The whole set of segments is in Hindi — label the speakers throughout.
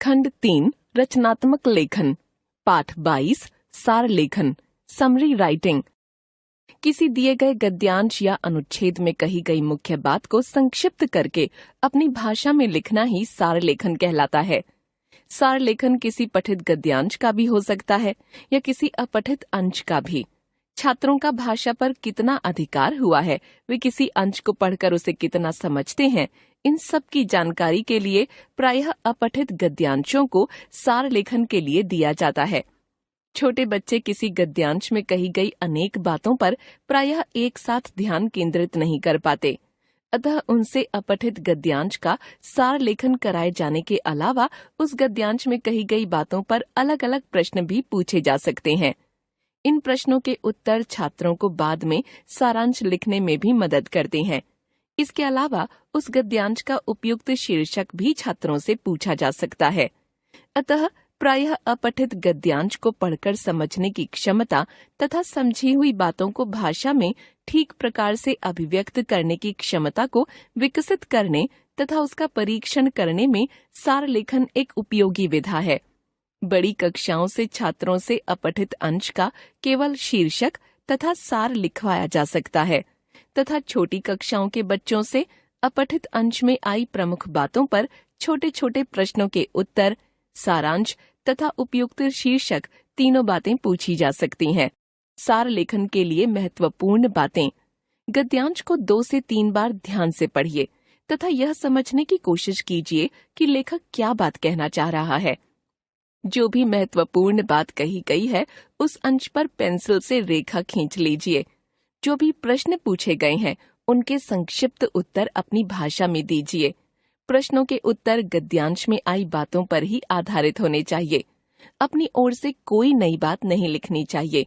Speaker 1: खंड 3 रचनात्मक लेखन, पाठ 22 सार लेखन, समरी राइटिंग। किसी दिए गए गद्यांश या अनुच्छेद में कही गई मुख्य बात को संक्षिप्त करके अपनी भाषा में लिखना ही सार लेखन कहलाता है। सार लेखन किसी पठित गद्यांश का भी हो सकता है या किसी अपठित अंश का भी। छात्रों का भाषा पर कितना अधिकार हुआ है, वे किसी अंश को पढ़कर उसे कितना समझते हैं, इन सब की जानकारी के लिए प्रायः अपठित गद्यांशों को सार लेखन के लिए दिया जाता है। छोटे बच्चे किसी गद्यांश में कही गई अनेक बातों पर प्रायः एक साथ ध्यान केंद्रित नहीं कर पाते, अतः उनसे अपठित गद्यांश का सार लेखन कराए जाने के अलावा उस गद्यांश में कही गई बातों पर अलग अलग प्रश्न भी पूछे जा सकते हैं। इन प्रश्नों के उत्तर छात्रों को बाद में सारांश लिखने में भी मदद करते हैं। इसके अलावा उस गद्यांश का उपयुक्त शीर्षक भी छात्रों से पूछा जा सकता है। अतः प्रायः अपठित गद्यांश को पढ़कर समझने की क्षमता तथा समझी हुई बातों को भाषा में ठीक प्रकार से अभिव्यक्त करने की क्षमता को विकसित करने तथा उसका परीक्षण करने में सार लेखन एक उपयोगी विधा है। बड़ी कक्षाओं से छात्रों से अपठित अंश का केवल शीर्षक तथा सार लिखवाया जा सकता है तथा छोटी कक्षाओं के बच्चों से अपठित अंश में आई प्रमुख बातों पर छोटे छोटे प्रश्नों के उत्तर, सारांश तथा उपयुक्त शीर्षक तीनों बातें पूछी जा सकती हैं। सार लेखन के लिए महत्वपूर्ण बातें। गद्यांश को 2 से 3 बार ध्यान से पढ़िए तथा यह समझने की कोशिश कीजिए कि लेखक क्या बात कहना चाह रहा है। जो भी महत्वपूर्ण बात कही गई है उस अंश पर पेंसिल से रेखा खींच लीजिए। जो भी प्रश्न पूछे गए हैं उनके संक्षिप्त उत्तर अपनी भाषा में दीजिए। प्रश्नों के उत्तर गद्यांश में आई बातों पर ही आधारित होने चाहिए। अपनी ओर से कोई नई बात नहीं लिखनी चाहिए।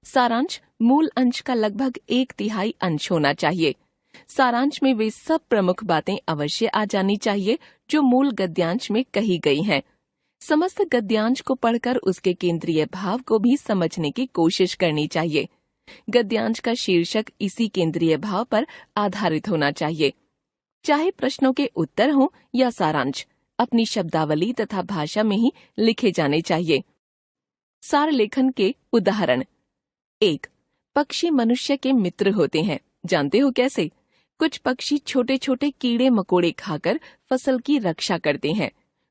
Speaker 1: सारांश मूल अंश का लगभग 1/3 अंश होना चाहिए। सारांश में वे सब प्रमुख बातें अवश्य आ जानी चाहिए जो मूल गद्यांश में कही गई हैं। समस्त गद्यांश को पढ़कर उसके केंद्रीय भाव को भी समझने की कोशिश करनी चाहिए। गद्यांश का शीर्षक इसी केंद्रीय भाव पर आधारित होना चाहिए। चाहे प्रश्नों के उत्तर हों या सारांश, अपनी शब्दावली तथा भाषा में ही लिखे जाने चाहिए। सार लेखन के उदाहरण। 1. पक्षी मनुष्य के मित्र होते हैं। जानते हो कैसे? कुछ पक्षी छोटे छोटे कीड़े मकोड़े खाकर फसल की रक्षा करते हैं।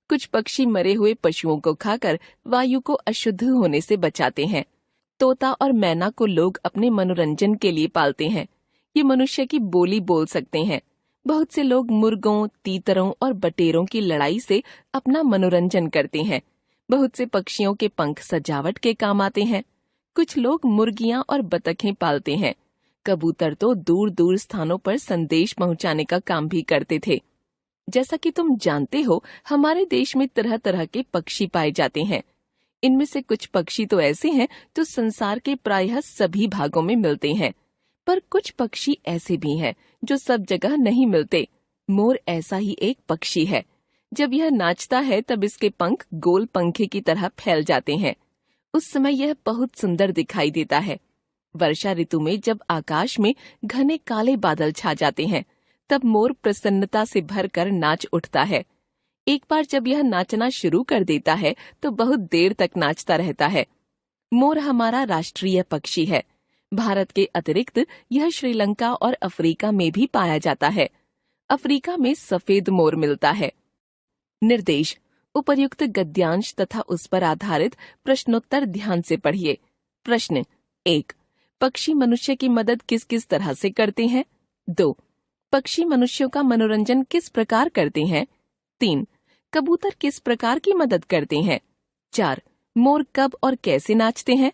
Speaker 1: कुछ पक्षी मरे हुए पशुओं को खाकर वायु को अशुद्ध होने से बचाते हैं। तोता और मैना को लोग अपने मनोरंजन के लिए पालते हैं। ये मनुष्य की बोली बोल सकते हैं। बहुत से लोग मुर्गों, तीतरों और बटेरों की लड़ाई से अपना मनोरंजन करते हैं। बहुत से पक्षियों के पंख सजावट के काम आते हैं। कुछ लोग मुर्गियां और बतखें पालते हैं। कबूतर तो दूर दूर स्थानों पर संदेश पहुंचाने का काम भी करते थे। जैसा कि तुम जानते हो, हमारे देश में तरह तरह के पक्षी पाए जाते हैं। इनमें से कुछ पक्षी तो ऐसे हैं जो संसार के प्रायः सभी भागों में मिलते हैं, पर कुछ पक्षी ऐसे भी हैं जो सब जगह नहीं मिलते। मोर ऐसा ही एक पक्षी है। जब यह नाचता है तब इसके पंख गोल पंखे की तरह फैल जाते हैं। उस समय यह बहुत सुंदर दिखाई देता है। वर्षा ऋतु में जब आकाश में घने काले बादल छा जाते हैं तब मोर प्रसन्नता से भरकर नाच उठता है। एक बार जब यह नाचना शुरू कर देता है तो बहुत देर तक नाचता रहता है। मोर हमारा राष्ट्रीय पक्षी है। भारत के अतिरिक्त यह श्रीलंका और अफ्रीका में भी पाया जाता है। अफ्रीका में सफेद मोर मिलता है। निर्देश। उपर्युक्त गद्यांश तथा उस पर आधारित प्रश्नोत्तर ध्यान से पढ़िए। प्रश्न 1. पक्षी मनुष्य की मदद किस किस तरह से करते हैं? 2. पक्षी मनुष्यों का मनोरंजन किस प्रकार करते हैं? 3. कबूतर किस प्रकार की मदद करते हैं? 4. मोर कब और कैसे नाचते हैं?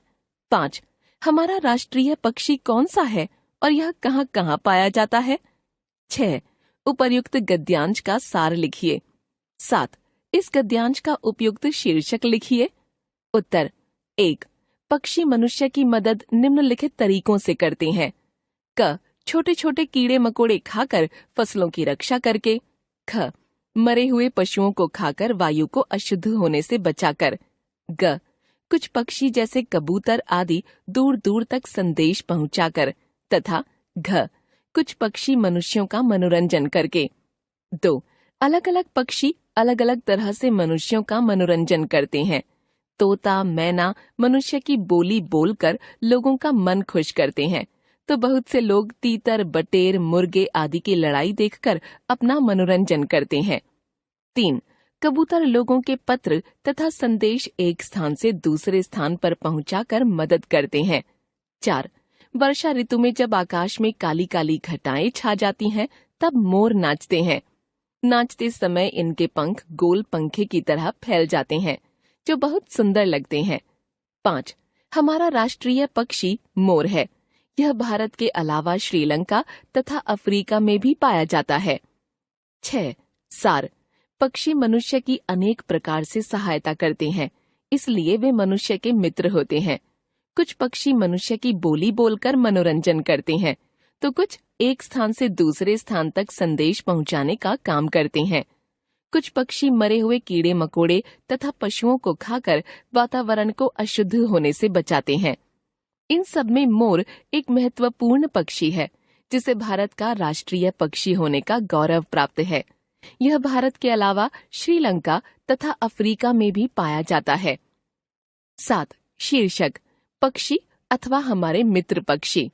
Speaker 1: 5. हमारा राष्ट्रीय पक्षी कौन सा है और यह कहाँ कहाँ पाया जाता है? 6. उपर्युक्त गद्यांश का सार लिखिए। 7. इस गद्यांश का उपयुक्त शीर्षक लिखिए। उत्तर। 1. पक्षी मनुष्य की मदद निम्नलिखित तरीकों से करते हैं। क. छोटे छोटे कीड़े मकोड़े खाकर फसलों की रक्षा करके। ख. मरे हुए पशुओं को खाकर वायु को अशुद्ध होने से बचाकर। ग. कुछ पक्षी जैसे कबूतर आदि दूर दूर तक संदेश पहुंचाकर। तथा घ. कुछ पक्षी मनुष्यों का मनोरंजन करके। 2. अलग अलग पक्षी अलग अलग तरह से मनुष्यों का मनोरंजन करते हैं। तोता, मैना मनुष्य की बोली बोलकर लोगों का मन खुश करते हैं, तो बहुत से लोग तीतर, बटेर, मुर्गे आदि की लड़ाई देखकर अपना मनोरंजन करते हैं। 3. कबूतर लोगों के पत्र तथा संदेश एक स्थान से दूसरे स्थान पर पहुंचाकर मदद करते हैं। 4. वर्षा ऋतु में जब आकाश में काली काली घटाएं छा जाती हैं, तब मोर नाचते हैं। नाचते समय इनके पंख गोल पंखे की तरह फैल जाते हैं, जो बहुत सुंदर लगते हैं। 5. हमारा राष्ट्रीय पक्षी मोर है। यह भारत के अलावा श्रीलंका तथा अफ्रीका में भी पाया जाता है। 6. सार पक्षी मनुष्य की अनेक प्रकार से सहायता करते हैं, इसलिए वे मनुष्य के मित्र होते हैं। कुछ पक्षी मनुष्य की बोली बोलकर मनोरंजन करते हैं, तो कुछ एक स्थान से दूसरे स्थान तक संदेश पहुंचाने का काम करते हैं। कुछ पक्षी मरे हुए कीड़े मकोड़े तथा पशुओं को खाकर वातावरण को अशुद्ध होने से बचाते हैं। इन सब में मोर एक महत्वपूर्ण पक्षी है, जिसे भारत का राष्ट्रीय पक्षी होने का गौरव प्राप्त है। यह भारत के अलावा श्रीलंका तथा अफ्रीका में भी पाया जाता है। 7. शीर्षक पक्षी अथवा हमारे मित्र पक्षी।